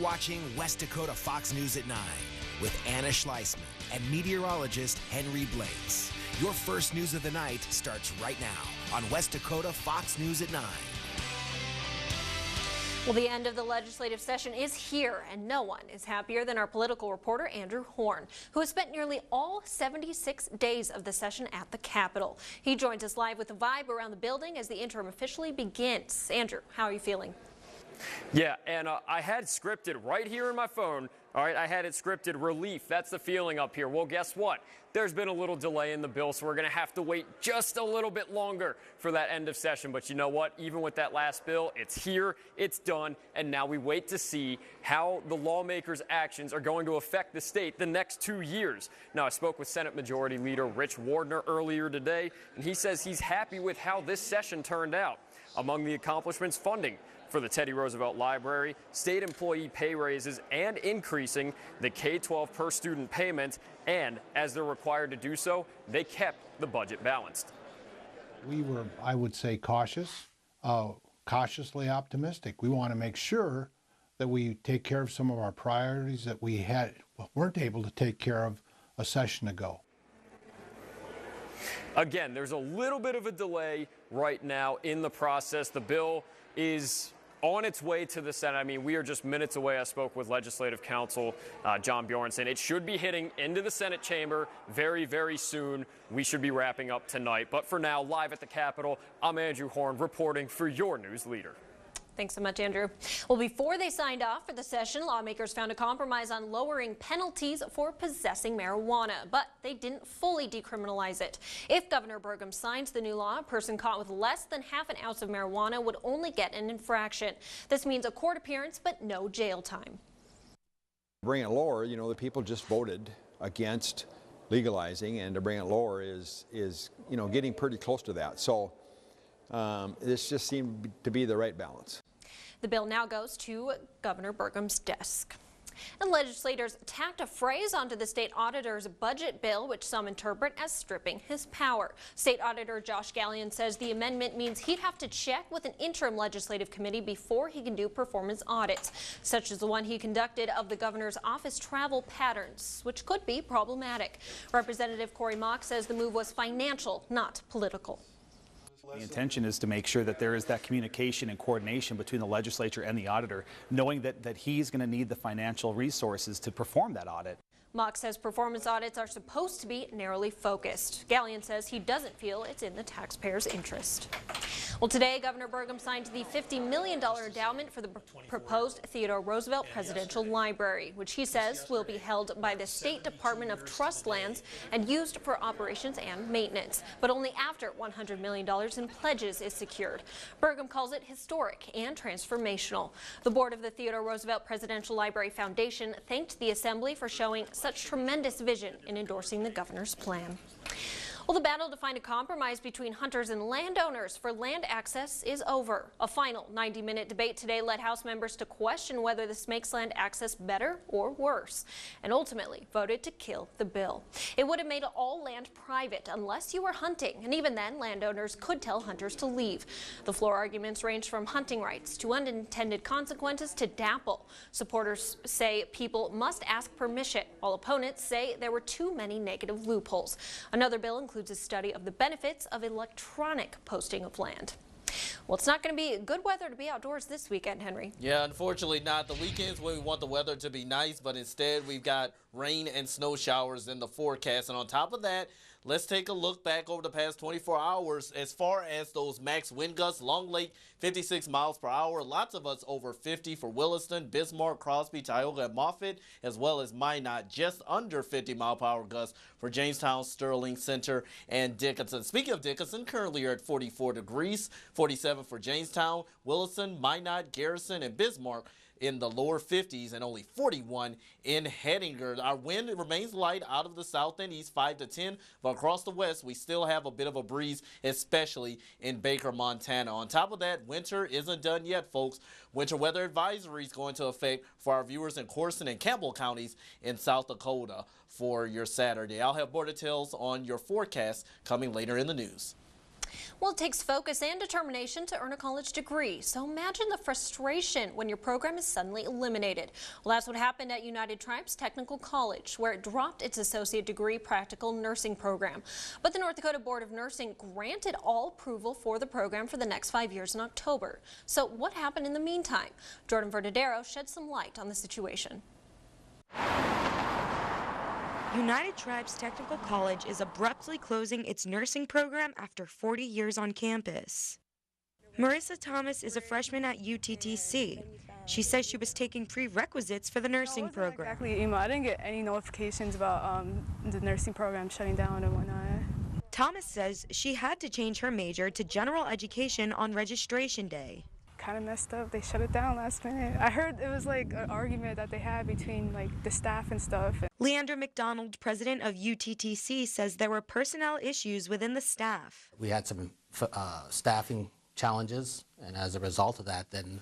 watching West Dakota Fox News at 9 with Anna Schleisman and meteorologist Henry Blakes. Your first news of the night starts right now on West Dakota Fox News at 9. Well, the end of the legislative session is here, and no one is happier than our political reporter, Andrew Horn, who has spent nearly all 76 days of the session at the Capitol. He joins us live with the vibe around the building as the interim officially begins. Andrew, how are you feeling? Yeah, and I had scripted right here in my phone. All right, I had it scripted relief. That's the feeling up here. Well, guess what? There's been a little delay in the bill, so we're going to have to wait just a little bit longer for that end of session. But you know what? Even with that last bill, it's here, it's done, and now we wait to see how the lawmakers' actions are going to affect the state the next 2 years. Now, I spoke with Senate Majority Leader Rich Wardner earlier today, and he says he's happy with how this session turned out. Among the accomplishments, funding for the Teddy Roosevelt Library, state employee pay raises, and increasing the K-12 per student payment. And as they're required to do so, they kept the budget balanced. We were, I would say, cautiously optimistic. We want to make sure that we take care of some of our priorities that we weren't able to take care of a session ago. Again, there's a little bit of a delay right now in the process. The bill is on its way to the Senate. I mean, we are just minutes away. I spoke with Legislative Counsel John Bjornson. It should be hitting into the Senate chamber very, very soon. We should be wrapping up tonight. But for now, live at the Capitol, I'm Andrew Horn reporting for your news leader. Thanks so much, Andrew. Well, before they signed off for the session, lawmakers found a compromise on lowering penalties for possessing marijuana, but they didn't fully decriminalize it. If Governor Burgum signs the new law, a person caught with less than half an ounce of marijuana would only get an infraction. This means a court appearance, but no jail time. Bring it lower, you know, the people just voted against legalizing, and to bring it lower is you know, getting pretty close to that. So this just seemed to be the right balance. The bill now goes to Governor Burgum's desk. And legislators tacked a phrase onto the state auditor's budget bill, which some interpret as stripping his power. State Auditor Josh Gallion says the amendment means he'd have to check with an interim legislative committee before he can do performance audits, such as the one he conducted of the governor's office travel patterns, which could be problematic. Representative Corey Mock says the move was financial, not political. The intention is to make sure that there is that communication and coordination between the legislature and the auditor, knowing that he's going to need the financial resources to perform that audit. Mock says performance audits are supposed to be narrowly focused. Gallion says he doesn't feel it's in the taxpayers' interest. Well, today, Governor Burgum signed the $50 million endowment for the proposed Theodore Roosevelt Presidential Library, which he says will be held by the State Department of Trust lands and used for operations and maintenance, but only after $100 million in pledges is secured. Burgum calls it historic and transformational. The board of the Theodore Roosevelt Presidential Library Foundation thanked the Assembly for showing such tremendous vision in endorsing the governor's plan. Well, the battle to find a compromise between hunters and landowners for land access is over. A final 90-minute debate today led House members to question whether this makes land access better or worse, and ultimately voted to kill the bill. It would have made all land private unless you were hunting, and even then, landowners could tell hunters to leave. The floor arguments range from hunting rights to unintended consequences to DAPL. Supporters say people must ask permission, while opponents say there were too many negative loopholes. Another bill includes a study of the benefits of electronic posting of land. Well, it's not going to be good weather to be outdoors this weekend, Henry. Yeah, unfortunately not. The weekends when we want the weather to be nice, but instead we've got rain and snow showers in the forecast. And on top of that, let's take a look back over the past 24 hours as far as those max wind gusts. Long Lake, 56 miles per hour. Lots of us over 50 for Williston, Bismarck, Crosby, Tioga, and Moffett, as well as Minot, just under 50 mile per hour gusts for Jamestown, Sterling, Center, and Dickinson. Speaking of Dickinson, currently you're at 44 degrees, 47 for Jamestown, Williston, Minot, Garrison, and Bismarck in the lower 50s and only 41 in Hettinger. Our wind remains light out of the south and east, 5 to 10, but across the west we still have a bit of a breeze, especially in Baker, Montana. On top of that, winter isn't done yet, folks. Winter weather advisory is going to affect for our viewers in Corson and Campbell counties in South Dakota for your Saturday. I'll have more details on your forecast coming later in the news. Well, it takes focus and determination to earn a college degree. So imagine the frustration when your program is suddenly eliminated. Well, that's what happened at United Tribes Technical College, where it dropped its associate degree practical nursing program. But the North Dakota Board of Nursing granted all approval for the program for the next 5 years in October. So what happened in the meantime? Jordan Verdadero shed some light on the situation. United Tribes Technical College is abruptly closing its nursing program after 40 years on campus. Marissa Thomas is a freshman at UTTC. She says she was taking prerequisites for the nursing program. Exactly, email. I didn't get any notifications about the nursing program shutting down and whatnot. Thomas says she had to change her major to general education on registration day. Kind of messed up. They shut it down last minute. I heard it was like an argument that they had between like the staff and stuff. Leander McDonald, president of UTTC, says there were personnel issues within the staff. We had some staffing challenges, and as a result of that, then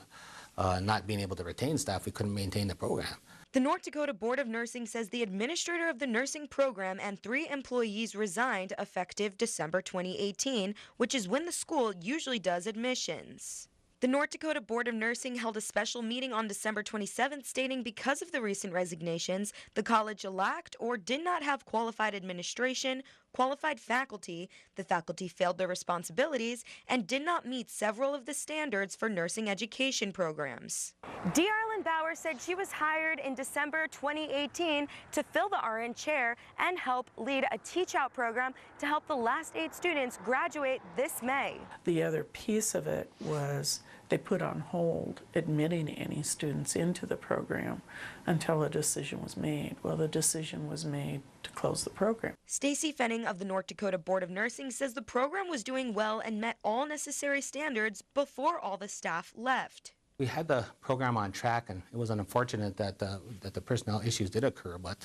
not being able to retain staff, we couldn't maintain the program. The North Dakota Board of Nursing says the administrator of the nursing program and 3 employees resigned effective December 2018, which is when the school usually does admissions. The North Dakota Board of Nursing held a special meeting on December 27th stating because of the recent resignations, the college lacked or did not have qualified administration, qualified faculty, the faculty failed their responsibilities, and did not meet several of the standards for nursing education programs. D. Arlen Bauer said she was hired in December 2018 to fill the RN chair and help lead a teach-out program to help the last 8 students graduate this May. The other piece of it was they put on hold admitting any students into the program until a decision was made. Well, the decision was made to close the program. Stacy Fenning of the North Dakota Board of Nursing says the program was doing well and met all necessary standards before all the staff left. We had the program on track, and it was unfortunate that the personnel issues did occur, but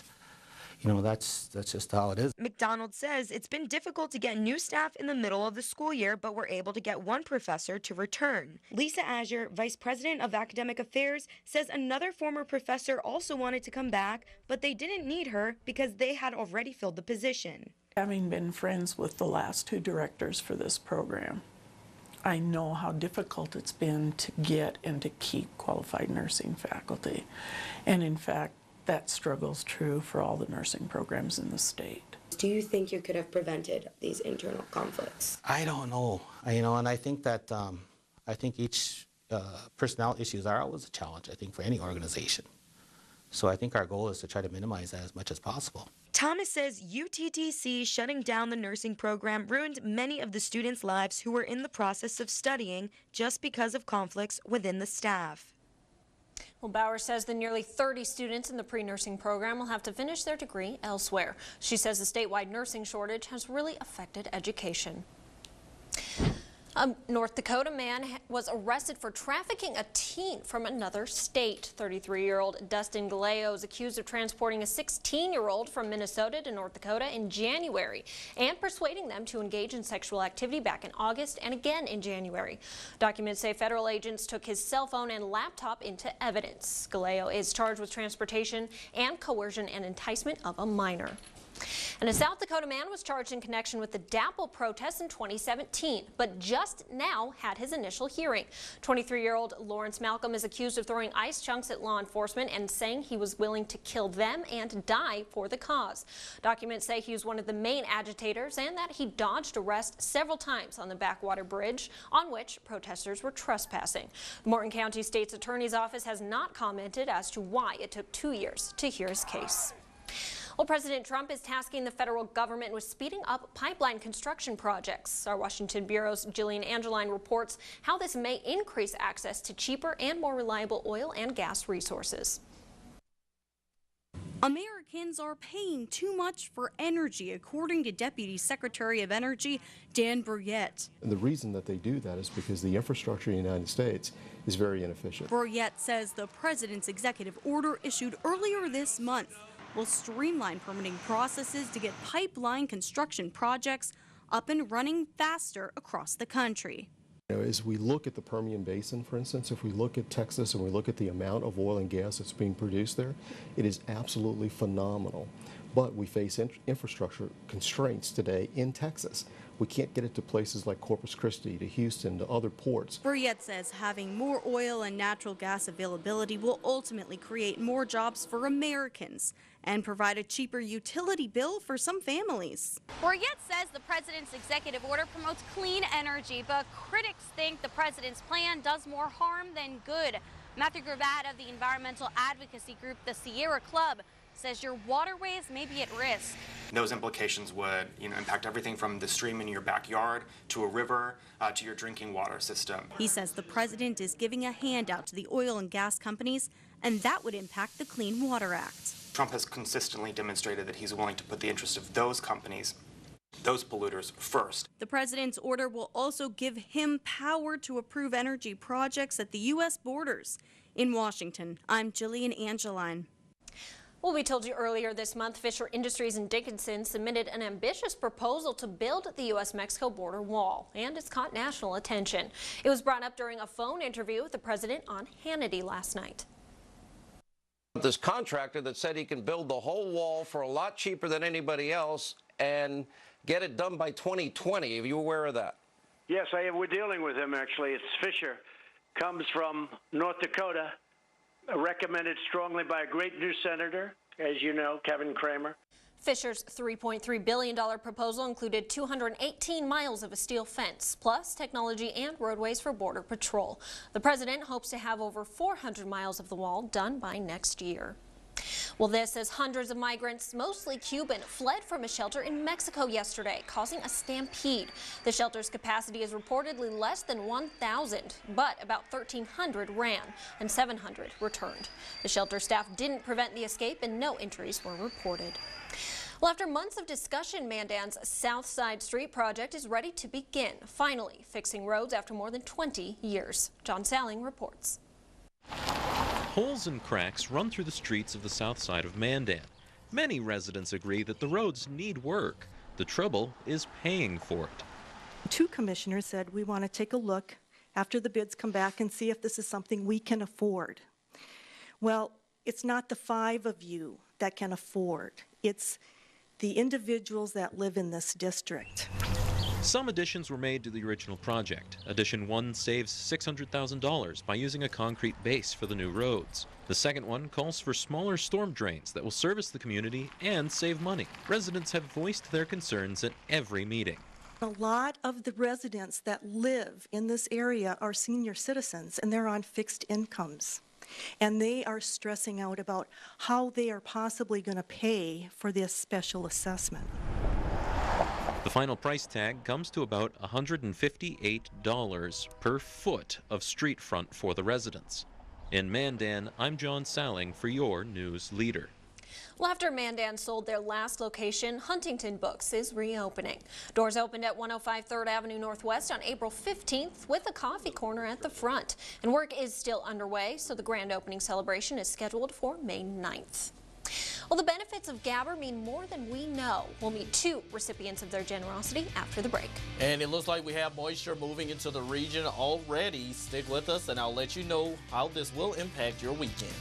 you know, that's just how it is. McDonald says it's been difficult to get new staff in the middle of the school year, but we're able to get 1 professor to return. Lisa Azure, Vice President of Academic Affairs, says another former professor also wanted to come back, but they didn't need her because they had already filled the position. Having been friends with the last 2 directors for this program, I know how difficult it's been to get and to keep qualified nursing faculty. And in fact, that struggle's true for all the nursing programs in the state. Do you think you could have prevented these internal conflicts? I don't know. You know, and I think that each personnel issues are always a challenge, I think, for any organization. So I think our goal is to try to minimize that as much as possible. Thomas says UTTC shutting down the nursing program ruined many of the students' lives who were in the process of studying just because of conflicts within the staff. Well, Bauer says the nearly 30 students in the pre-nursing program will have to finish their degree elsewhere. She says the statewide nursing shortage has really affected education. A North Dakota man was arrested for trafficking a teen from another state. 33-year-old Dustin Galeo is accused of transporting a 16-year-old from Minnesota to North Dakota in January and persuading them to engage in sexual activity back in August and again in January. Documents say federal agents took his cell phone and laptop into evidence. Galeo is charged with transportation and coercion and enticement of a minor. And a South Dakota man was charged in connection with the DAPL protests in 2017, but just now had his initial hearing. 23-year-old Lawrence Malcolm is accused of throwing ice chunks at law enforcement and saying he was willing to kill them and die for the cause. Documents say he was one of the main agitators and that he dodged arrest several times on the Backwater Bridge, on which protesters were trespassing. The Morton County State's Attorney's Office has not commented as to why it took 2 years to hear his case. Well, President Trump is tasking the federal government with speeding up pipeline construction projects. Our Washington Bureau's Jillian Angeline reports how this may increase access to cheaper and more reliable oil and gas resources. Americans are paying too much for energy, according to Deputy Secretary of Energy Dan Brouillette. And the reason that they do that is because the infrastructure in the United States is very inefficient. Brouillette says the president's executive order issued earlier this month will streamline permitting processes to get pipeline construction projects up and running faster across the country. You know, as we look at the Permian Basin, for instance, if we look at Texas and we look at the amount of oil and gas that's being produced there, it is absolutely phenomenal. But we face infrastructure constraints today in Texas. We can't get it to places like Corpus Christi, to Houston, to other ports. Brouillette says having more oil and natural gas availability will ultimately create more jobs for Americans and provide a cheaper utility bill for some families. Brouillette says the president's executive order promotes clean energy, but critics think the president's plan does more harm than good. Matthew Gravatt of the environmental advocacy group, the Sierra Club, says your waterways may be at risk. Those implications would, impact everything from the stream in your backyard to a river to your drinking water system. He says the president is giving a handout to the oil and gas companies, and that would impact the Clean Water Act. Trump has consistently demonstrated that he's willing to put the interest of those companies, those polluters, first. The president's order will also give him power to approve energy projects at the U.S. borders. In Washington, I'm Jillian Angeline. Well, we told you earlier this month, Fisher Industries and Dickinson submitted an ambitious proposal to build the U.S.-Mexico border wall, and it's caught national attention. It was brought up during a phone interview with the president on Hannity last night. This contractor that said he can build the whole wall for a lot cheaper than anybody else and get it done by 2020. Are you aware of that? Yes, we're dealing with him, actually. It's Fisher. Comes from North Dakota. Recommended strongly by a great new senator, as you know, Kevin Cramer. Fisher's $3.3 billion proposal included 218 miles of a steel fence, plus technology and roadways for Border Patrol. The president hopes to have over 400 miles of the wall done by next year. Well, this as hundreds of migrants, mostly Cuban, fled from a shelter in Mexico yesterday, causing a stampede. The shelter's capacity is reportedly less than 1,000, but about 1,300 ran and 700 returned. The shelter staff didn't prevent the escape and no injuries were reported. Well, after months of discussion, Mandan's South Side Street project is ready to begin, finally fixing roads after more than 20 years. John Salling reports. Holes and cracks run through the streets of the south side of Mandan. Many residents agree that the roads need work. The trouble is paying for it. Two commissioners said we want to take a look after the bids come back and see if this is something we can afford. Well, it's not the five of you that can afford. It's the individuals that live in this district. Some additions were made to the original project. Addition 1 saves $600,000 by using a concrete base for the new roads. The second one calls for smaller storm drains that will service the community and save money. Residents have voiced their concerns at every meeting. A lot of the residents that live in this area are senior citizens, and they're on fixed incomes. And they are stressing out about how they are possibly going to pay for this special assessment. The final price tag comes to about $158 per foot of street front for the residents. In Mandan, I'm John Salling for your news leader. Well, after Mandan sold their last location, Huntington Books is reopening. Doors opened at 105 3rd Avenue Northwest on April 15th with a coffee corner at the front. And work is still underway, so the grand opening celebration is scheduled for May 9th. Well, the benefits of Gabber mean more than we know. We'll meet two recipients of their generosity after the break. And it looks like we have moisture moving into the region already. Stick with us and I'll let you know how this will impact your weekend.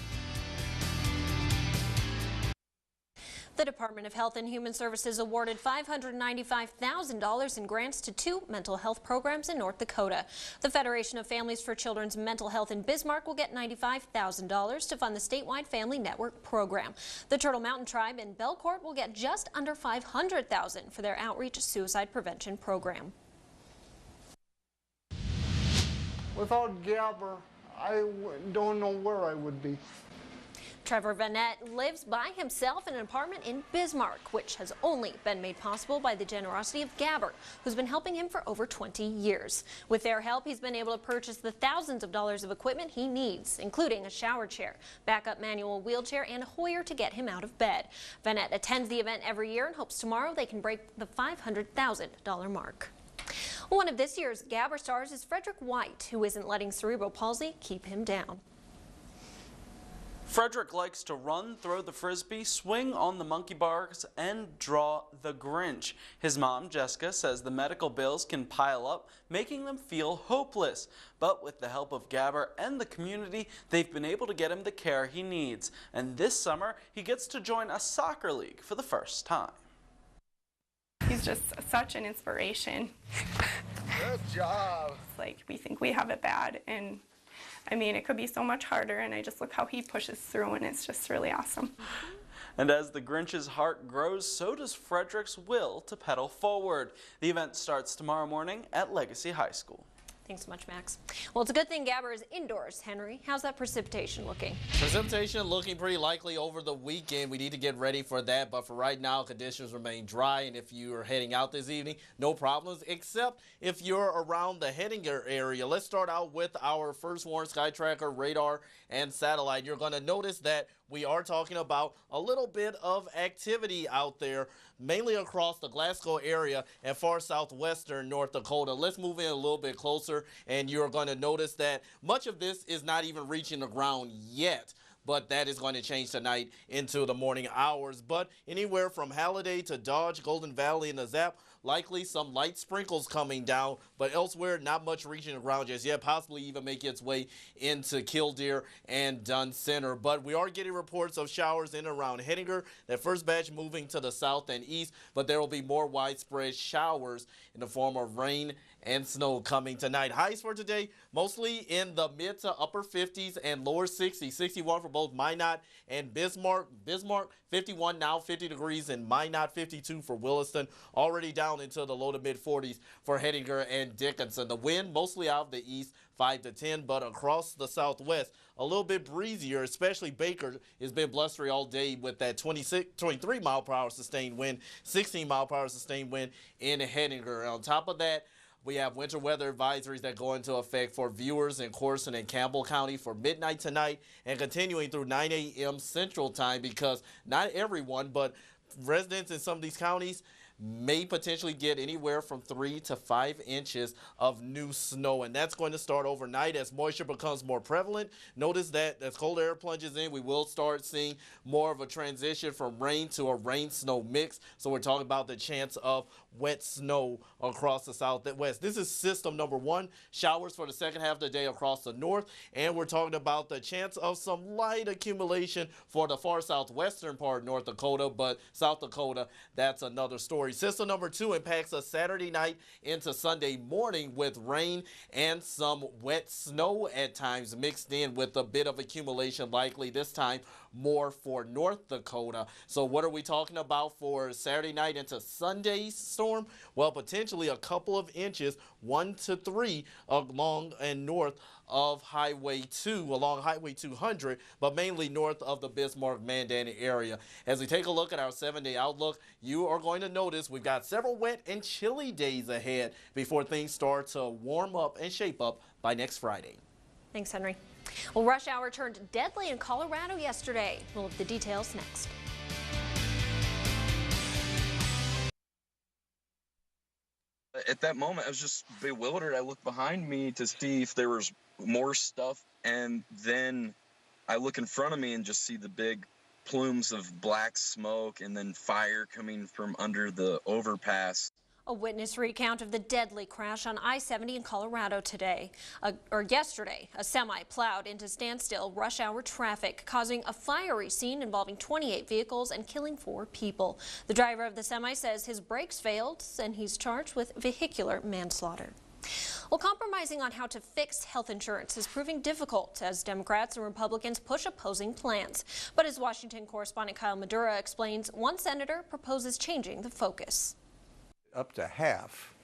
The Department of Health and Human Services awarded $595,000 in grants to two mental health programs in North Dakota. The Federation of Families for Children's Mental Health in Bismarck will get $95,000 to fund the statewide Family Network program. The Turtle Mountain Tribe in Belcourt will get just under $500,000 for their outreach suicide prevention program. Without Gabber, I don't know where I would be. Trevor Vanette lives by himself in an apartment in Bismarck, which has only been made possible by the generosity of Gabber, who's been helping him for over 20 years. With their help, he's been able to purchase the thousands of dollars of equipment he needs, including a shower chair, backup manual wheelchair, and a Hoyer to get him out of bed. Vanette attends the event every year and hopes tomorrow they can break the $500,000 mark. One of this year's Gabber stars is Frederick White, who isn't letting cerebral palsy keep him down. Frederick likes to run, throw the frisbee, swing on the monkey bars, and draw the Grinch. His mom, Jessica, says the medical bills can pile up, making them feel hopeless. But with the help of Gabber and the community, they've been able to get him the care he needs. And this summer, he gets to join a soccer league for the first time. He's He's just such an inspiration. Good job. It's like we think we have it bad, and I mean, it could be so much harder, and I just look how he pushes through, and it's just really awesome. And as the Grinch's heart grows, so does Frederick's will to pedal forward. The event starts tomorrow morning at Legacy High School. Thanks so much, Max. Well, it's a good thing Gabber is indoors. Henry, how's that precipitation looking? Precipitation looking pretty likely over the weekend. We need to get ready for that, but for right now, conditions remain dry, and if you are heading out this evening, no problems, except if you're around the Hettinger area. Let's start out with our first warn Sky Tracker radar and satellite. You're going to notice that we are talking about a little bit of activity out there, mainly across the Glasgow area and far southwestern North Dakota. Let's move in a little bit closer, and you're going to notice that much of this is not even reaching the ground yet. But that is going to change tonight into the morning hours. But anywhere from Halliday to Dodge, Golden Valley, and the Zap, likely some light sprinkles coming down, but elsewhere not much reaching the ground just yet, possibly even make its way into Killdeer and Dunn Center. But we are getting reports of showers in and around Hettinger, that first batch moving to the south and east, but there will be more widespread showers in the form of rain and snow coming tonight. Highs for today, mostly in the mid to upper 50s and lower 60s. 61 for both Minot and Bismarck. Bismarck 51 now, 50 degrees, and Minot 52 for Williston. Already down into the low to mid 40s for Hettinger and Dickinson. The wind mostly out of the east, 5 to 10, but across the southwest, a little bit breezier, especially Baker has been blustery all day with that 23 mile per hour sustained wind, 16 mile per hour sustained wind in Hettinger. On top of that, we have winter weather advisories that go into effect for viewers in Corson and Campbell County for midnight tonight and continuing through 9 a.m. Central Time, because not everyone, but residents in some of these counties may potentially get anywhere from 3 to 5 inches of new snow, and that's going to start overnight as moisture becomes more prevalent. Notice that as cold air plunges in, we will start seeing more of a transition from rain to a rain-snow mix, so we're talking about the chance of wet snow across the southwest. This is system number 1, showers for the second half of the day across the north, and we're talking about the chance of some light accumulation for the far southwestern part of North Dakota, but South Dakota, that's another story. System number 2 impacts us Saturday night into Sunday morning with rain and some wet snow at times mixed in with a bit of accumulation likely, this time more for North Dakota. So what are we talking about for Saturday night into Sunday's storm? Well, potentially a couple of inches, 1 to 3 along and north of Highway 2, along Highway 200, but mainly north of the Bismarck-Mandan area. As we take a look at our 7-day outlook, you are going to notice we've got several wet and chilly days ahead before things start to warm up and shape up by next Friday. Thanks, Henry. Well, rush hour turned deadly in Colorado yesterday. We'll have the details next. At that moment, I was just bewildered. I looked behind me to see if there was more stuff, and then I look in front of me and just see the big plumes of black smoke and then fire coming from under the overpass. A witness recount of the deadly crash on I-70 in Colorado yesterday. A semi plowed into standstill rush hour traffic, causing a fiery scene involving 28 vehicles and killing 4 people. The driver of the semi says his brakes failed and he's charged with vehicular manslaughter. Well, compromising on how to fix health insurance is proving difficult as Democrats and Republicans push opposing plans. But as Washington correspondent Kyle Madura explains, one senator proposes changing the focus. Up to half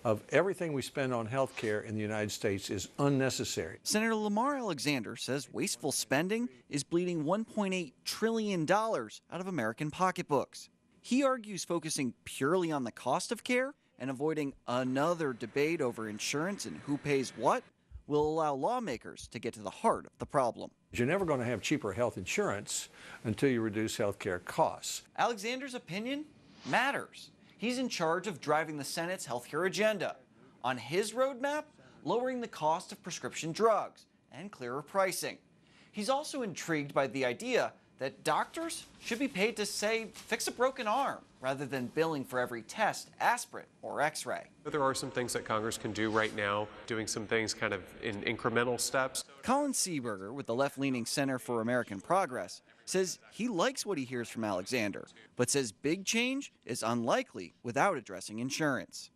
of everything we spend on health care in the United States is unnecessary. Senator Lamar Alexander says wasteful spending is bleeding $1.8 trillion out of American pocketbooks. He argues focusing purely on the cost of care and avoiding another debate over insurance and who pays what will allow lawmakers to get to the heart of the problem. You're never going to have cheaper health insurance until you reduce health care costs. Alexander's opinion matters. He's in charge of driving the Senate's healthcare agenda. On his roadmap, lowering the cost of prescription drugs and clearer pricing. He's also intrigued by the idea that doctors should be paid to, say, fix a broken arm rather than billing for every test, aspirin, or x-ray. There are some things that Congress can do right now, doing some things kind of in incremental steps. Colin Seeberger with the left-leaning Center for American Progress says he likes what he hears from Alexander, but says big change is unlikely without addressing insurance.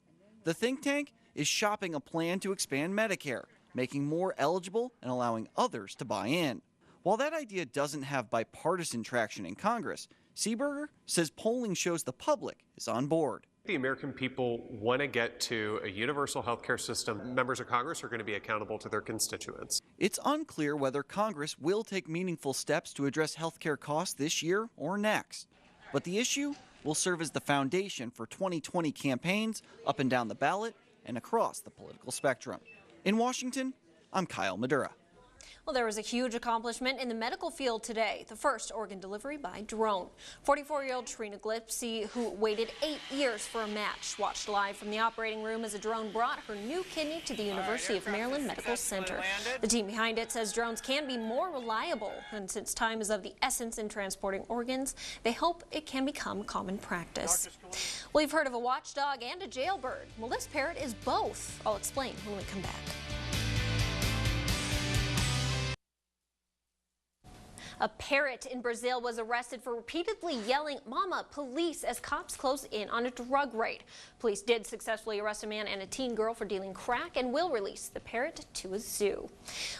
The think tank is shopping a plan to expand Medicare, making more eligible and allowing others to buy in. While that idea doesn't have bipartisan traction in Congress, Seeberger says polling shows the public is on board. The American people want to get to a universal health care system. Members of Congress are going to be accountable to their constituents. It's unclear whether Congress will take meaningful steps to address health care costs this year or next. But the issue will serve as the foundation for 2020 campaigns up and down the ballot and across the political spectrum. In Washington, I'm Kyle Madura. Well, there was a huge accomplishment in the medical field today. The first organ delivery by drone. 44-year-old Trina Glipsy, who waited 8 years for a match, watched live from the operating room as a drone brought her new kidney to the University of Maryland Medical Center. The team behind it says drones can be more reliable, and since time is of the essence in transporting organs, they hope it can become common practice. Well, you've heard of a watchdog and a jailbird. Well, this parrot is both. I'll explain when we come back. A parrot in Brazil was arrested for repeatedly yelling, "Mama, police," as cops closed in on a drug raid. Police did successfully arrest a man and a teen girl for dealing crack and will release the parrot to a zoo.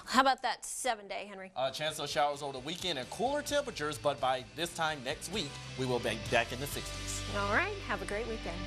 How about that 7-day, Henry? Chance of showers over the weekend and cooler temperatures, but by this time next week, we will be back in the 60s. All right, have a great weekend.